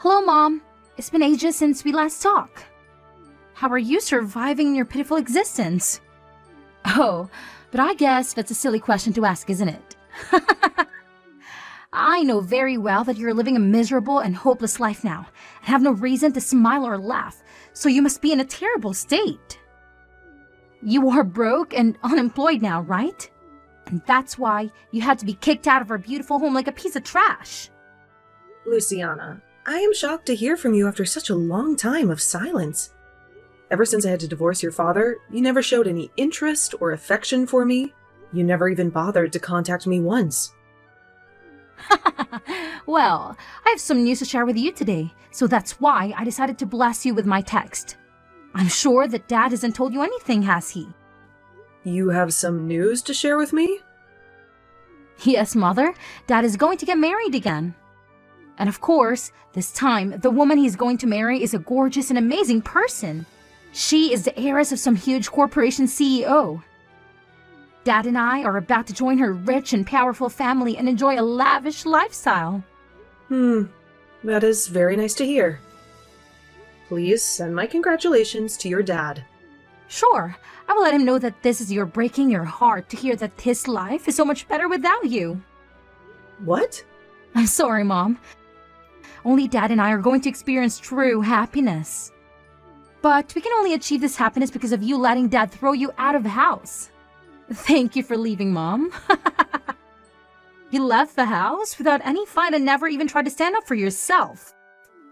Hello, Mom. It's been ages since we last talked. How are you surviving your pitiful existence? Oh, but I guess that's a silly question to ask, isn't it? I know very well that you're living a miserable and hopeless life now, and have no reason to smile or laugh, so you must be in a terrible state. You are broke and unemployed now, right? And that's why you had to be kicked out of our beautiful home like a piece of trash. Luciana, I am shocked to hear from you after such a long time of silence. Ever since I had to divorce your father, you never showed any interest or affection for me. You never even bothered to contact me once. Well, I have some news to share with you today, so that's why I decided to bless you with my text. I'm sure that Dad hasn't told you anything, has he? You have some news to share with me? Yes, Mother. Dad is going to get married again. And of course, this time, the woman he's going to marry is a gorgeous and amazing person. She is the heiress of some huge corporation CEO. Dad and I are about to join her rich and powerful family and enjoy a lavish lifestyle. That is very nice to hear. Please send my congratulations to your dad. Sure, I will let him know that this is your breaking your heart to hear that his life is so much better without you. What? I'm sorry, Mom. Only Dad and I are going to experience true happiness. But we can only achieve this happiness because of you letting Dad throw you out of the house. Thank you for leaving, Mom. You left the house without any fight and never even tried to stand up for yourself.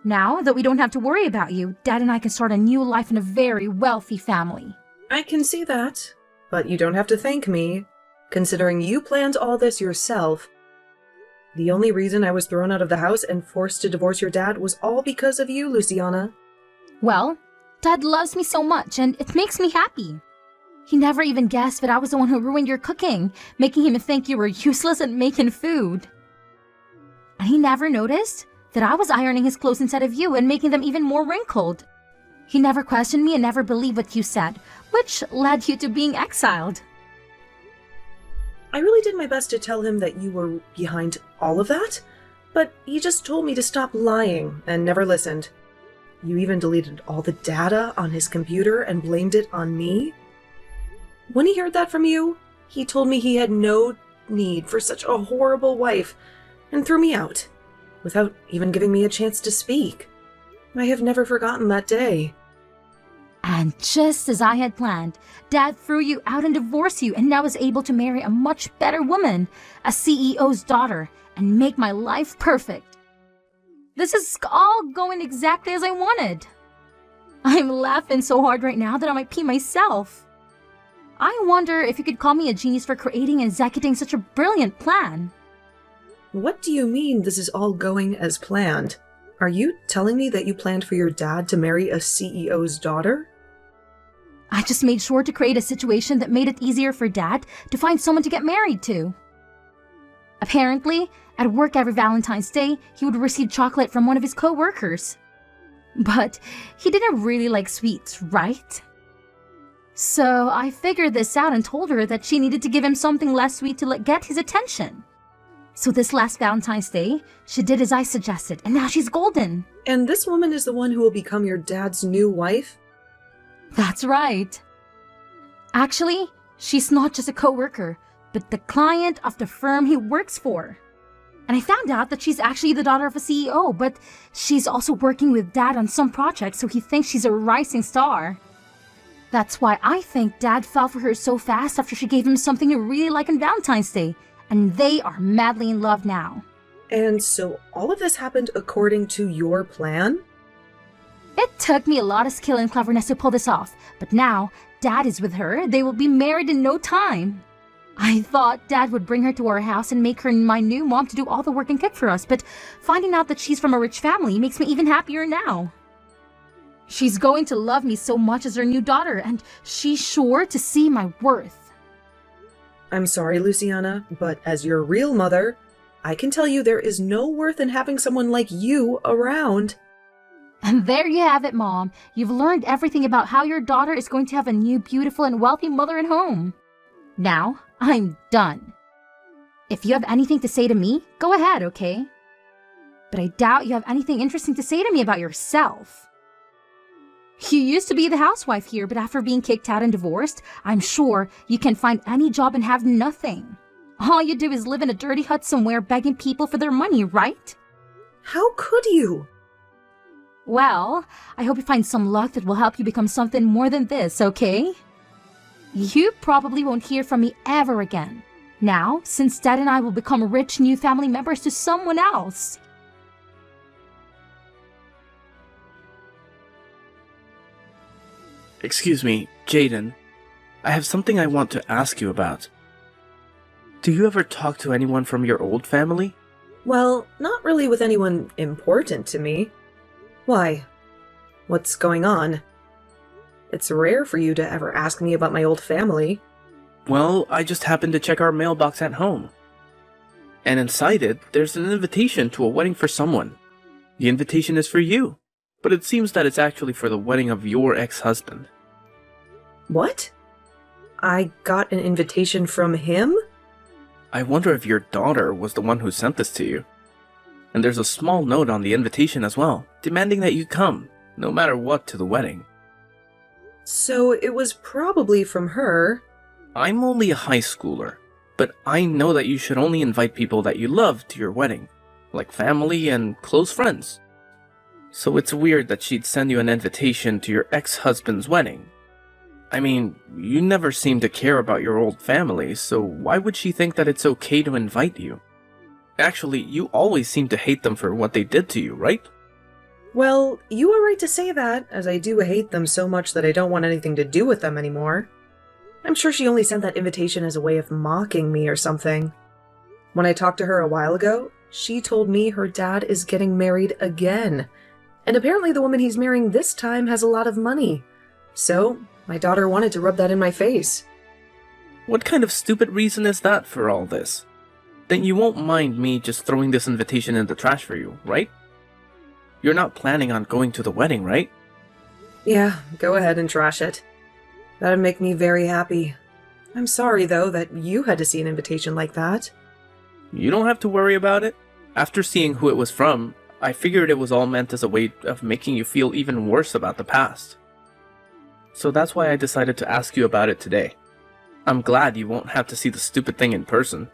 Now that we don't have to worry about you, Dad and I can start a new life in a very wealthy family. I can see that, but you don't have to thank me, considering you planned all this yourself. The only reason I was thrown out of the house and forced to divorce your dad was all because of you, Luciana. Well, Dad loves me so much and it makes me happy. He never even guessed that I was the one who ruined your cooking, making him think you were useless at making food. And he never noticed that I was ironing his clothes instead of you and making them even more wrinkled. He never questioned me and never believed what you said, which led you to being exiled. I really did my best to tell him that you were behind all of that, but he just told me to stop lying and never listened. You even deleted all the data on his computer and blamed it on me. When he heard that from you, he told me he had no need for such a horrible wife and threw me out, without even giving me a chance to speak. I have never forgotten that day. And just as I had planned, Dad threw you out and divorced you and now is able to marry a much better woman, a CEO's daughter, and make my life perfect. This is all going exactly as I wanted. I'm laughing so hard right now that I might pee myself. I wonder if you could call me a genius for creating and executing such a brilliant plan. What do you mean this is all going as planned? Are you telling me that you planned for your dad to marry a CEO's daughter? I just made sure to create a situation that made it easier for Dad to find someone to get married to. Apparently, at work every Valentine's Day, he would receive chocolate from one of his co-workers. But he didn't really like sweets, right? So I figured this out and told her that she needed to give him something less sweet to get his attention. So this last Valentine's Day, she did as I suggested, and now she's golden. And this woman is the one who will become your dad's new wife? That's right. Actually, she's not just a co-worker, but the client of the firm he works for. And I found out that she's actually the daughter of a CEO, but she's also working with Dad on some projects, so he thinks she's a rising star. That's why I think Dad fell for her so fast after she gave him something he really liked on Valentine's Day, and they are madly in love now. And so all of this happened according to your plan? It took me a lot of skill and cleverness to pull this off, but now Dad is with her. They will be married in no time. I thought Dad would bring her to our house and make her my new mom to do all the work and cook for us, but finding out that she's from a rich family makes me even happier now. She's going to love me so much as her new daughter, and she's sure to see my worth. I'm sorry, Luciana, but as your real mother, I can tell you there is no worth in having someone like you around. And there you have it, Mom. You've learned everything about how your daughter is going to have a new, beautiful, and wealthy mother at home. Now, I'm done. If you have anything to say to me, go ahead, okay? but I doubt you have anything interesting to say to me about yourself. You used to be the housewife here, but after being kicked out and divorced, I'm sure you can find any job and have nothing. All you do is live in a dirty hut somewhere begging people for their money, right? How could you? Well, I hope you find some luck that will help you become something more than this, okay? You probably won't hear from me ever again. Now, since Dad and I will become rich new family members to someone else. Excuse me, Jaden. I have something I want to ask you about. Do you ever talk to anyone from your old family? Well, not really with anyone important to me. Why? What's going on? It's rare for you to ever ask me about my old family. Well, I just happened to check our mailbox at home. And inside it, there's an invitation to a wedding for someone. The invitation is for you, but it seems that it's actually for the wedding of your ex-husband. What? I got an invitation from him? I wonder if your daughter was the one who sent this to you. And there's a small note on the invitation as well, demanding that you come, no matter what, to the wedding. So it was probably from her. I'm only a high schooler, but I know that you should only invite people that you love to your wedding, like family and close friends. So it's weird that she'd send you an invitation to your ex-husband's wedding. I mean, you never seem to care about your old family, so why would she think that it's okay to invite you? Actually, you always seem to hate them for what they did to you, right? Well, you are right to say that, as I do hate them so much that I don't want anything to do with them anymore. I'm sure she only sent that invitation as a way of mocking me or something. When I talked to her a while ago, she told me her dad is getting married again. And apparently the woman he's marrying this time has a lot of money. So, my daughter wanted to rub that in my face. What kind of stupid reason is that for all this? Then you won't mind me just throwing this invitation in the trash for you, right? You're not planning on going to the wedding, right? Yeah, go ahead and trash it. That'd make me very happy. I'm sorry, though, that you had to see an invitation like that. You don't have to worry about it. After seeing who it was from, I figured it was all meant as a way of making you feel even worse about the past. So that's why I decided to ask you about it today. I'm glad you won't have to see the stupid thing in person.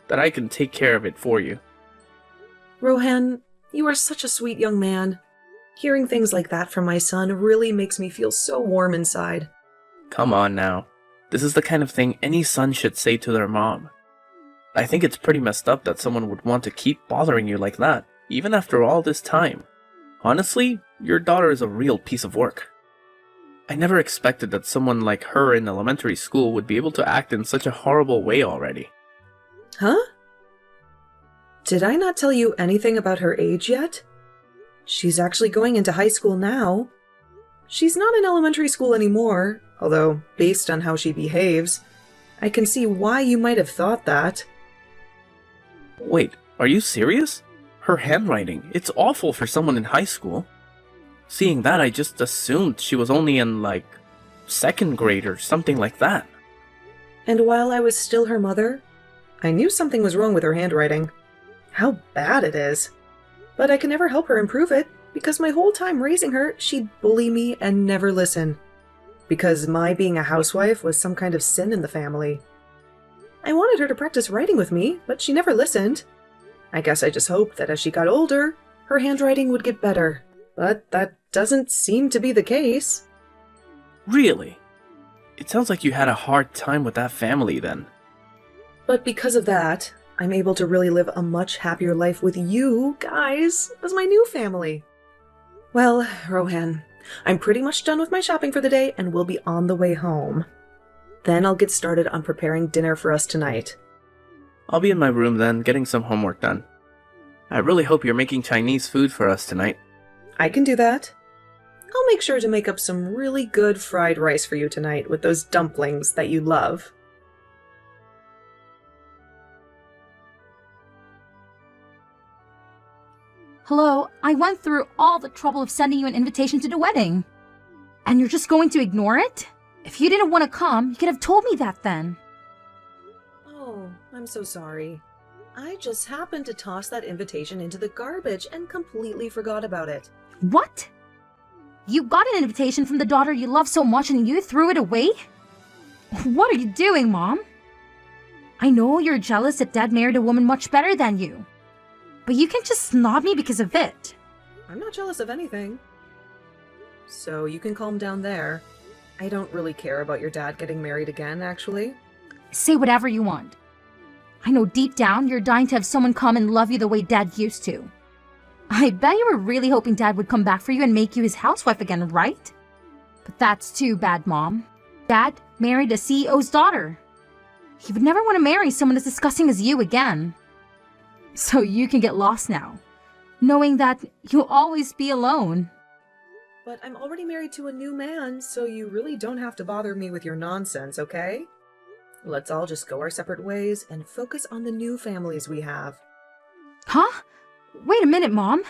That I can take care of it for you. Rohan, you are such a sweet young man. Hearing things like that from my son really makes me feel so warm inside. Come on now. This is the kind of thing any son should say to their mom. I think it's pretty messed up that someone would want to keep bothering you like that, even after all this time. Honestly, your daughter is a real piece of work. I never expected that someone like her in elementary school would be able to act in such a horrible way already. Huh? Did I not tell you anything about her age yet? She's actually going into high school now. She's not in elementary school anymore, although, based on how she behaves, I can see why you might have thought that. Wait, are you serious? Her handwriting, it's awful for someone in high school. Seeing that, I just assumed she was only in, like, second grade or something like that. And while I was still her mother, I knew something was wrong with her handwriting. How bad it is. But I can never help her improve it, because my whole time raising her, she'd bully me and never listen. Because my being a housewife was some kind of sin in the family. I wanted her to practice writing with me, but she never listened. I guess I just hoped that as she got older, her handwriting would get better. But that doesn't seem to be the case. Really? It sounds like you had a hard time with that family then. But because of that, I'm able to really live a much happier life with you guys as my new family. Well, Rohan, I'm pretty much done with my shopping for the day and we'll be on the way home. Then I'll get started on preparing dinner for us tonight. I'll be in my room then, getting some homework done. I really hope you're making Chinese food for us tonight. I can do that. I'll make sure to make up some really good fried rice for you tonight with those dumplings that you love. Hello, I went through all the trouble of sending you an invitation to the wedding. And you're just going to ignore it? If you didn't want to come, you could have told me that then. Oh, I'm so sorry. I just happened to toss that invitation into the garbage and completely forgot about it. What? You got an invitation from the daughter you love so much and you threw it away? What are you doing, Mom? I know you're jealous that Dad married a woman much better than you. But you can just snob me because of it. I'm not jealous of anything. So you can calm down there. I don't really care about your dad getting married again, actually. Say whatever you want. I know deep down you're dying to have someone come and love you the way Dad used to. I bet you were really hoping Dad would come back for you and make you his housewife again, right? But that's too bad, Mom. Dad married a CEO's daughter. He would never want to marry someone as disgusting as you again. So you can get lost now, knowing that you'll always be alone. But I'm already married to a new man, so you really don't have to bother me with your nonsense, okay? Let's all just go our separate ways and focus on the new families we have. Huh? Wait a minute, Mom.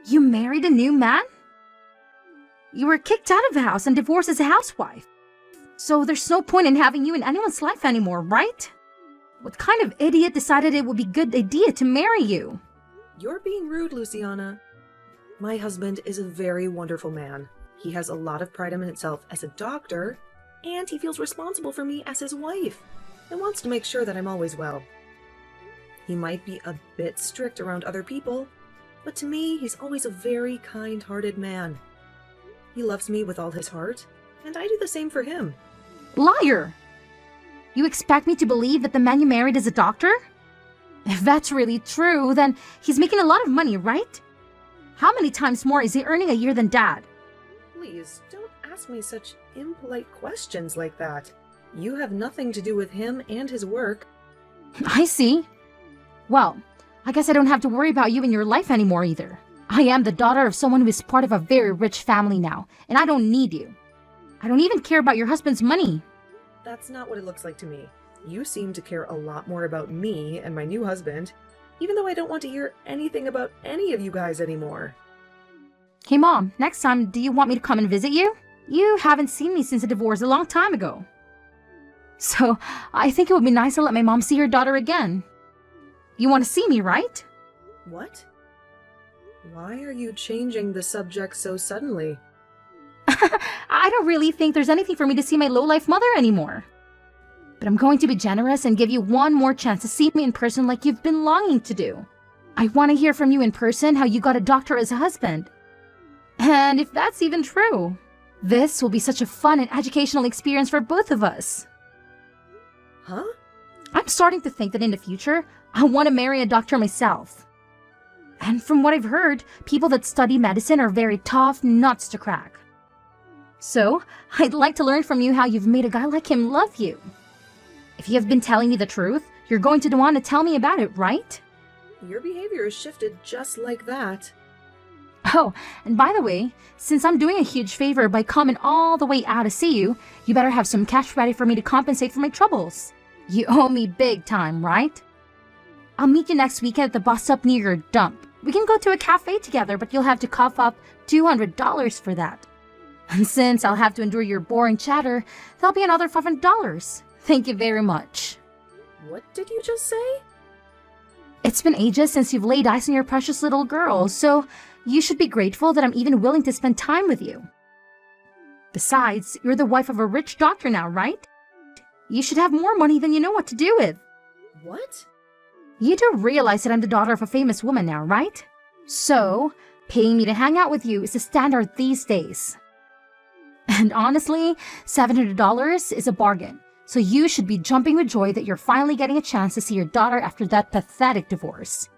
You married a new man? You were kicked out of the house and divorced as a housewife. So there's no point in having you in anyone's life anymore, right? What kind of idiot decided it would be a good idea to marry you? You're being rude, Luciana. My husband is a very wonderful man. He has a lot of pride in himself as a doctor, and he feels responsible for me as his wife and wants to make sure that I'm always well. He might be a bit strict around other people, but to me, he's always a very kind-hearted man. He loves me with all his heart, and I do the same for him. Liar! You expect me to believe that the man you married is a doctor? If that's really true, then he's making a lot of money, right? How many times more is he earning a year than Dad? Please, don't ask me such impolite questions like that. You have nothing to do with him and his work. I see. Well, I guess I don't have to worry about you in your life anymore either. I am the daughter of someone who is part of a very rich family now, and I don't need you. I don't even care about your husband's money. That's not what it looks like to me. You seem to care a lot more about me and my new husband, even though I don't want to hear anything about any of you guys anymore. Hey Mom, next time, do you want me to come and visit you? You haven't seen me since the divorce a long time ago. So, I think it would be nice to let my mom see her daughter again. You want to see me, right? What? Why are you changing the subject so suddenly? I don't really think there's anything for me to see my lowlife mother anymore. But I'm going to be generous and give you one more chance to see me in person like you've been longing to do. I want to hear from you in person how you got a doctor as a husband. And if that's even true, this will be such a fun and educational experience for both of us. Huh? I'm starting to think that in the future, I want to marry a doctor myself. And from what I've heard, people that study medicine are very tough nuts to crack. So, I'd like to learn from you how you've made a guy like him love you. If you have been telling me the truth, you're going to want to tell me about it, right? Your behavior has shifted just like that. Oh, and by the way, since I'm doing a huge favor by coming all the way out to see you, you better have some cash ready for me to compensate for my troubles. You owe me big time, right? I'll meet you next weekend at the bus stop near your dump. We can go to a cafe together, but you'll have to cough up $200 for that. And since I'll have to endure your boring chatter, that'll be another $500. Thank you very much. What did you just say? It's been ages since you've laid eyes on your precious little girl, so you should be grateful that I'm even willing to spend time with you. Besides, you're the wife of a rich doctor now, right? You should have more money than you know what to do with. What? You do realize that I'm the daughter of a famous woman now, right? So, paying me to hang out with you is the standard these days. And honestly, $700 is a bargain. So you should be jumping with joy that you're finally getting a chance to see your daughter after that pathetic divorce.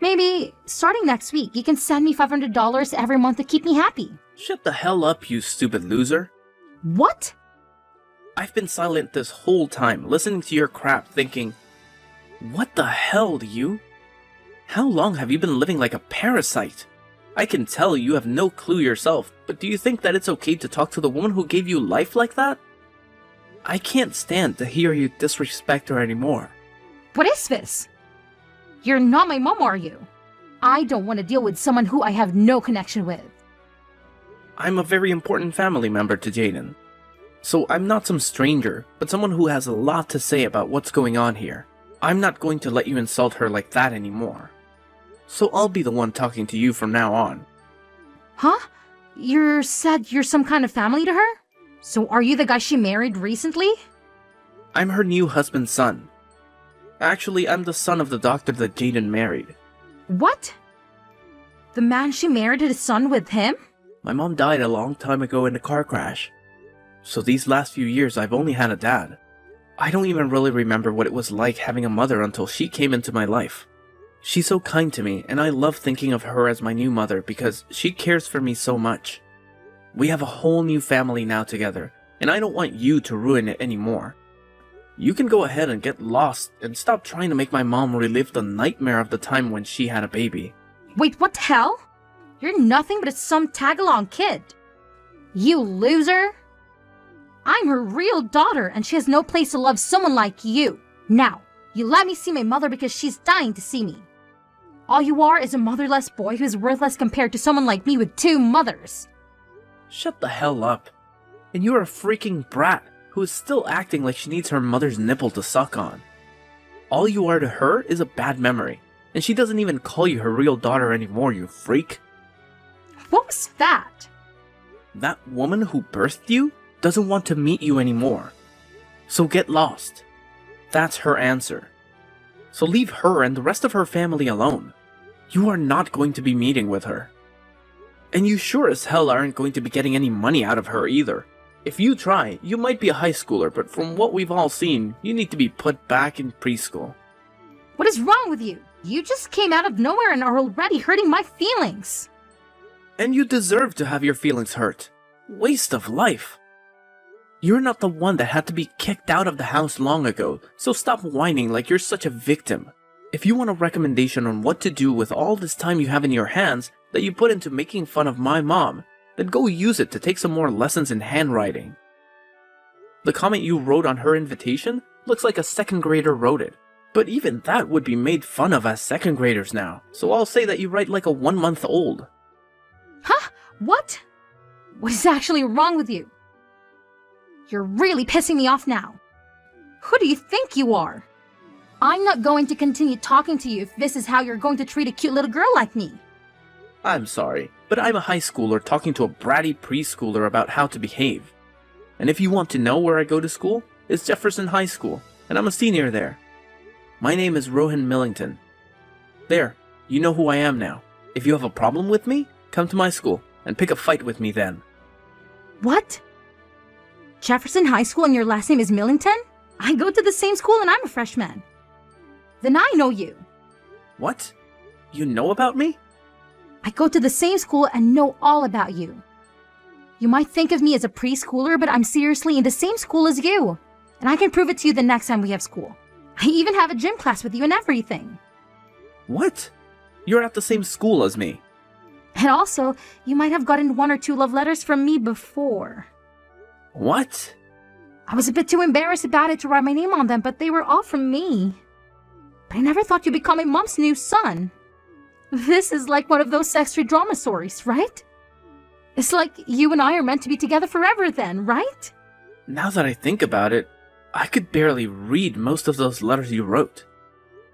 Maybe, starting next week, you can send me $500 every month to keep me happy. Shut the hell up, you stupid loser. What? I've been silent this whole time, listening to your crap, thinking, what the hell, you? How long have you been living like a parasite? I can tell you have no clue yourself, but do you think that it's okay to talk to the woman who gave you life like that? I can't stand to hear you disrespect her anymore. What is this? You're not my mom, are you? I don't want to deal with someone who I have no connection with. I'm a very important family member to Jaden. So I'm not some stranger, but someone who has a lot to say about what's going on here. I'm not going to let you insult her like that anymore. So I'll be the one talking to you from now on. Huh? You said you're some kind of family to her? So are you the guy she married recently? I'm her new husband's son. Actually, I'm the son of the doctor that Jaden married. What? The man she married had a son with him? My mom died a long time ago in a car crash. So these last few years I've only had a dad. I don't even really remember what it was like having a mother until she came into my life. She's so kind to me, and I love thinking of her as my new mother because she cares for me so much. We have a whole new family now together, and I don't want you to ruin it anymore. You can go ahead and get lost and stop trying to make my mom relive the nightmare of the time when she had a baby. Wait, what the hell? You're nothing but some tag-along kid. You loser! I'm her real daughter, and she has no place to love someone like you. Now, you let me see my mother because she's dying to see me. All you are is a motherless boy who's worthless compared to someone like me with 2 mothers. Shut the hell up. And you're a freaking brat who is still acting like she needs her mother's nipple to suck on. All you are to her is a bad memory, and she doesn't even call you her real daughter anymore, you freak. What was that? That woman who birthed you doesn't want to meet you anymore. So get lost. That's her answer. So leave her and the rest of her family alone. You are not going to be meeting with her. And you sure as hell aren't going to be getting any money out of her either. If you try, you might be a high schooler, but from what we've all seen, you need to be put back in preschool. What is wrong with you? You just came out of nowhere and are already hurting my feelings. And you deserve to have your feelings hurt. Waste of life. You're not the one that had to be kicked out of the house long ago, so stop whining like you're such a victim. If you want a recommendation on what to do with all this time you have in your hands that you put into making fun of my mom, then go use it to take some more lessons in handwriting. The comment you wrote on her invitation looks like a 2nd grader wrote it, but even that would be made fun of as 2nd graders now, so I'll say that you write like a 1-month-old. Huh? What? What is actually wrong with you? You're really pissing me off now. Who do you think you are? I'm not going to continue talking to you if this is how you're going to treat a cute little girl like me. I'm sorry, but I'm a high schooler talking to a bratty preschooler about how to behave. And if you want to know where I go to school, it's Jefferson High School, and I'm a senior there. My name is Rohan Millington. There, you know who I am now. If you have a problem with me, come to my school and pick a fight with me then. What? Jefferson High School and your last name is Millington? I go to the same school and I'm a freshman. Then I know you. What? You know about me? I go to the same school and know all about you. You might think of me as a preschooler, but I'm seriously in the same school as you. And I can prove it to you the next time we have school. I even have a gym class with you and everything. What? You're at the same school as me. And also, you might have gotten 1 or 2 love letters from me before. What? I was a bit too embarrassed about it to write my name on them, but they were all from me. But I never thought you'd become my mom's new son. This is like one of those sexual drama stories, right? It's like you and I are meant to be together forever then, right? Now that I think about it, I could barely read most of those letters you wrote.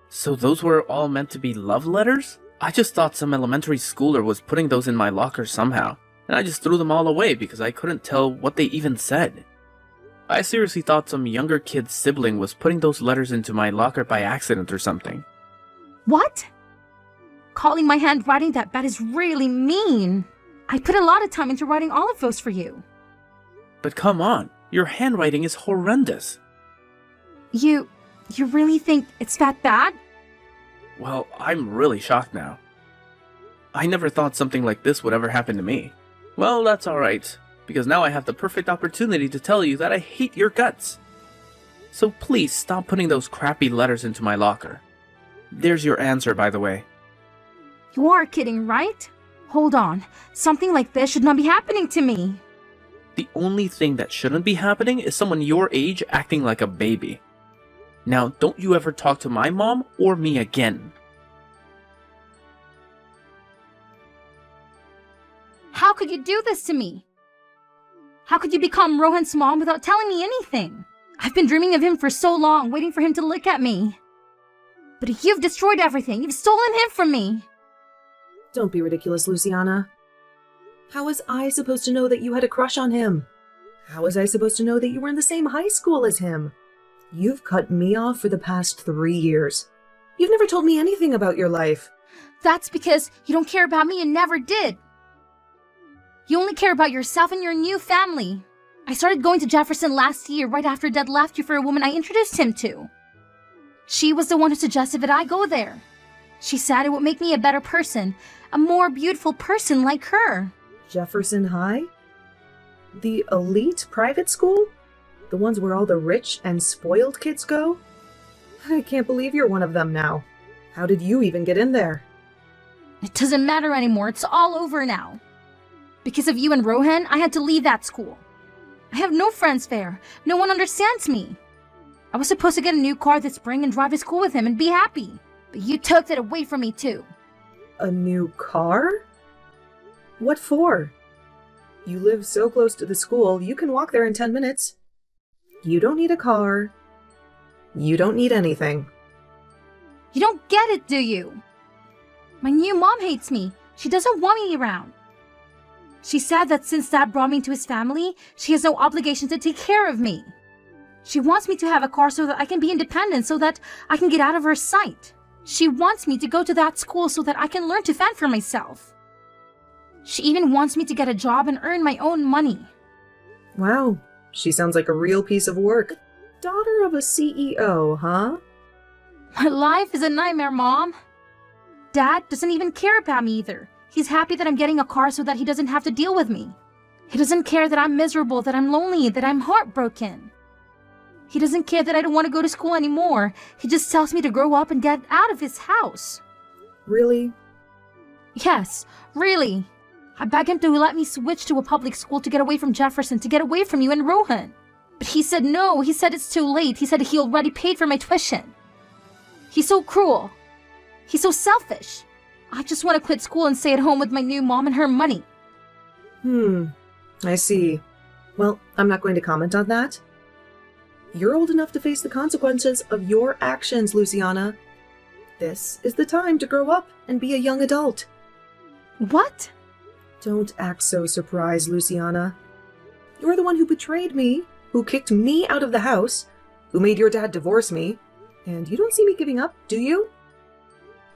So those were all meant to be love letters? I just thought some elementary schooler was putting those in my locker somehow, and I just threw them all away because I couldn't tell what they even said. I seriously thought some younger kid's sibling was putting those letters into my locker by accident or something. What? Calling my handwriting that bad is really mean. I put a lot of time into writing all of those for you. But come on, your handwriting is horrendous. You really think it's that bad? Well, I'm really shocked now. I never thought something like this would ever happen to me. Well, that's alright, because now I have the perfect opportunity to tell you that I hate your guts. So please stop putting those crappy letters into my locker. There's your answer, by the way. You are kidding, right? Hold on. Something like this should not be happening to me. The only thing that shouldn't be happening is someone your age acting like a baby. Now, don't you ever talk to my mom or me again. How could you do this to me? How could you become Rohan's mom without telling me anything? I've been dreaming of him for so long, waiting for him to look at me. But you've destroyed everything. You've stolen him from me. Don't be ridiculous, Luciana. How was I supposed to know that you had a crush on him? How was I supposed to know that you were in the same high school as him? You've cut me off for the past 3 years. You've never told me anything about your life. That's because you don't care about me and never did. You only care about yourself and your new family. I started going to Jefferson last year right after Dad left you for a woman I introduced him to. She was the one who suggested that I go there. She said it would make me a better person, a more beautiful person like her. Jefferson High? The elite private school? The ones where all the rich and spoiled kids go? I can't believe you're one of them now. How did you even get in there? It doesn't matter anymore. It's all over now. Because of you and Rohan, I had to leave that school. I have no friends there. No one understands me. I was supposed to get a new car this spring and drive to school with him and be happy. But you took that away from me too. A new car? What for? You live so close to the school, you can walk there in 10 minutes. You don't need a car. You don't need anything. You don't get it, do you? My new mom hates me. She doesn't want me around. She said that since Dad brought me into his family, she has no obligation to take care of me. She wants me to have a car so that I can be independent, so that I can get out of her sight. She wants me to go to that school so that I can learn to fend for myself. She even wants me to get a job and earn my own money. Wow, she sounds like a real piece of work. Daughter of a CEO, huh? My life is a nightmare, Mom. Dad doesn't even care about me either. He's happy that I'm getting a car so that he doesn't have to deal with me. He doesn't care that I'm miserable, that I'm lonely, that I'm heartbroken. He doesn't care that I don't want to go to school anymore. He just tells me to grow up and get out of his house. Really? Yes, really. I begged him to let me switch to a public school to get away from Jefferson, to get away from you and Rohan. But he said no. He said it's too late. He said he already paid for my tuition. He's so cruel. He's so selfish. I just want to quit school and stay at home with my new mom and her money. I see. Well, I'm not going to comment on that. You're old enough to face the consequences of your actions, Luciana. This is the time to grow up and be a young adult. What? Don't act so surprised, Luciana. You're the one who betrayed me, who kicked me out of the house, who made your dad divorce me, and you don't see me giving up, do you?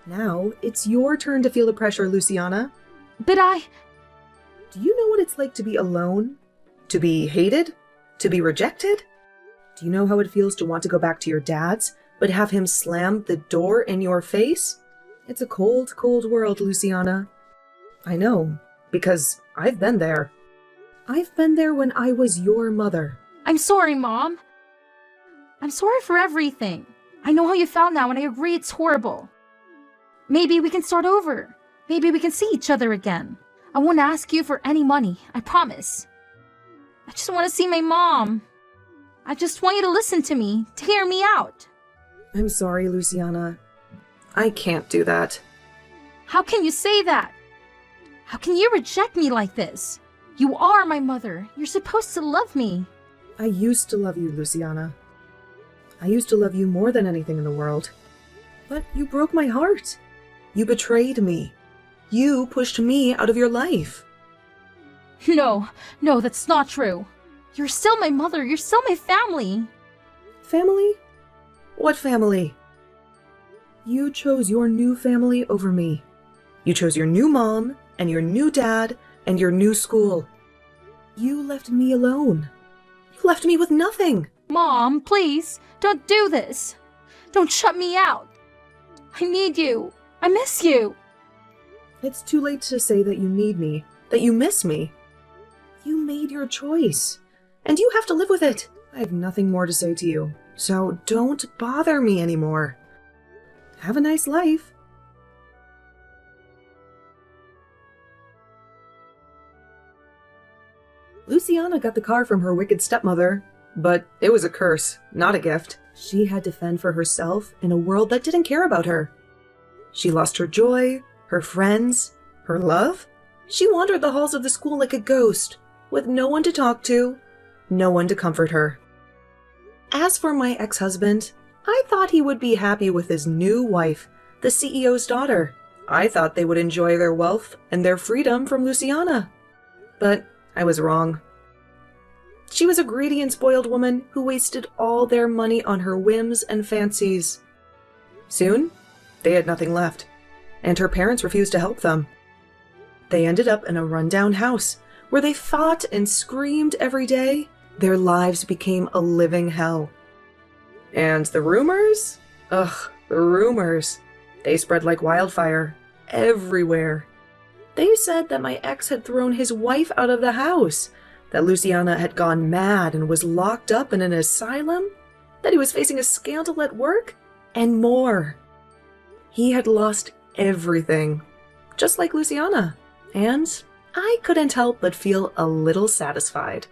Now, it's your turn to feel the pressure, Luciana. But Do you know what it's like to be alone? To be hated? To be rejected? Do you know how it feels to want to go back to your dad's, but have him slam the door in your face? It's a cold, cold world, Luciana. I know, because I've been there. I've been there when I was your mother. I'm sorry, Mom. I'm sorry for everything. I know how you felt now, and I agree it's horrible. Maybe we can start over. Maybe we can see each other again. I won't ask you for any money, I promise. I just want to see my mom. I just want you to listen to me, to hear me out. I'm sorry, Luciana. I can't do that. How can you say that? How can you reject me like this? You are my mother. You're supposed to love me. I used to love you, Luciana. I used to love you more than anything in the world. But you broke my heart. You betrayed me. You pushed me out of your life. No, that's not true. You're still my mother. You're still my family. Family? What family? You chose your new family over me. You chose your new mom, and your new dad, and your new school. You left me alone. You left me with nothing. Mom, please, don't do this. Don't shut me out. I need you. I miss you. It's too late to say that you need me, that you miss me. You made your choice, and you have to live with it. I have nothing more to say to you, so don't bother me anymore. Have a nice life. Luciana got the car from her wicked stepmother, but it was a curse, not a gift. She had to fend for herself in a world that didn't care about her. She lost her joy, her friends, her love. She wandered the halls of the school like a ghost, with no one to talk to, no one to comfort her. As for my ex-husband, I thought he would be happy with his new wife, the CEO's daughter. I thought they would enjoy their wealth and their freedom from Luciana. But I was wrong. She was a greedy and spoiled woman who wasted all their money on her whims and fancies. Soon, they had nothing left, and her parents refused to help them. They ended up in a rundown house where they fought and screamed every day. Their lives became a living hell. And the rumors? Ugh, the rumors. They spread like wildfire everywhere. They said that my ex had thrown his wife out of the house, that Luciana had gone mad and was locked up in an asylum, that he was facing a scandal at work, and more. He had lost everything, just like Luciana, and I couldn't help but feel a little satisfied.